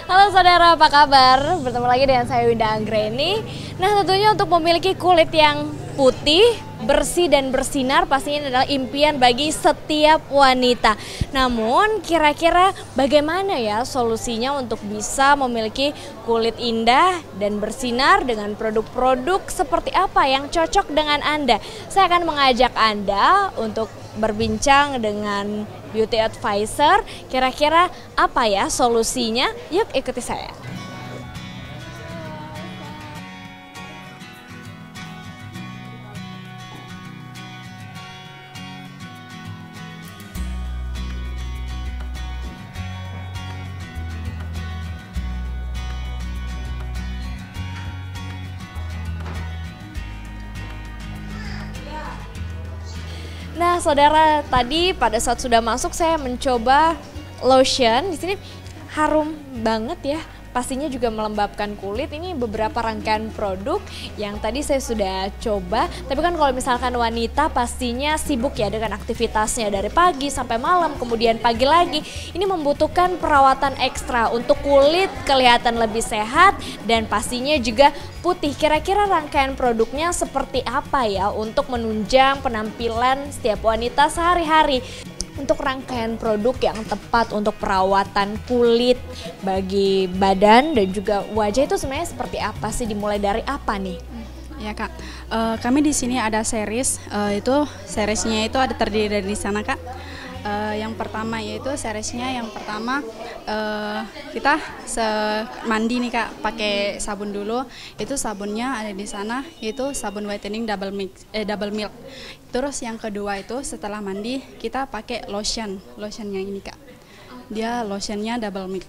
Halo saudara, apa kabar? Bertemu lagi dengan saya Winda Anggreni. Nah, tentunya untuk memiliki kulit yang putih, bersih dan bersinar pastinya ini adalah impian bagi setiap wanita. Namun, kira-kira bagaimana ya solusinya untuk bisa memiliki kulit indah dan bersinar dengan produk-produk seperti apa yang cocok dengan Anda? Saya akan mengajak Anda untuk berbincang dengan beauty advisor, kira-kira apa ya solusinya? Yuk ikuti saya. Nah, saudara, tadi pada saat sudah masuk saya mencoba lotion. Di sini harum banget ya. Pastinya juga melembabkan kulit. Ini beberapa rangkaian produk yang tadi saya sudah coba. Tapi kan kalau misalkan wanita pastinya sibuk ya dengan aktivitasnya dari pagi sampai malam, kemudian pagi lagi. Ini membutuhkan perawatan ekstra untuk kulit kelihatan lebih sehat dan pastinya juga putih. Kira-kira rangkaian produknya seperti apa ya untuk menunjang penampilan setiap wanita sehari-hari? Untuk rangkaian produk yang tepat untuk perawatan kulit bagi badan dan juga wajah itu sebenarnya seperti apa sih? Dimulai dari apa nih? Ya Kak, kami di sini ada series, seriesnya itu ada terdiri dari sana Kak. Yang pertama yaitu seriesnya yang pertama kita mandi nih Kak, pakai sabun dulu. Itu sabunnya ada di sana, itu sabun whitening double milk. Terus yang kedua itu setelah mandi kita pakai lotionnya ini Kak. Dia lotionnya double milk,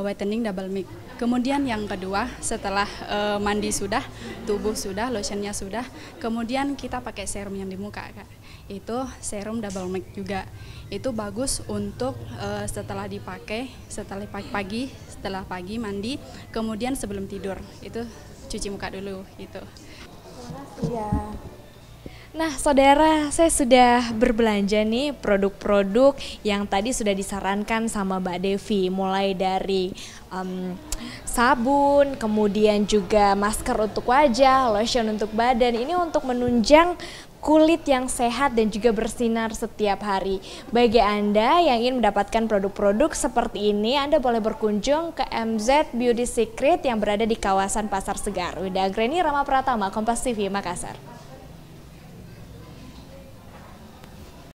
whitening double milk. Kemudian yang kedua setelah mandi sudah, tubuh sudah, lotionnya sudah, kemudian kita pakai serum yang di muka Kak. Itu serum double milk juga. Itu bagus untuk setelah dipakai, setelah pagi mandi, kemudian sebelum tidur itu cuci muka dulu gitu. Terima kasih ya. Nah saudara, saya sudah berbelanja nih produk-produk yang tadi sudah disarankan sama Mbak Devi. Mulai dari sabun, kemudian juga masker untuk wajah, lotion untuk badan. Ini untuk menunjang kulit yang sehat dan juga bersinar setiap hari. Bagi Anda yang ingin mendapatkan produk-produk seperti ini, Anda boleh berkunjung ke MZ Beauty Secret yang berada di kawasan Pasar Segar. Winda Anggreni, Rama Pratama, Kompas TV, Makassar.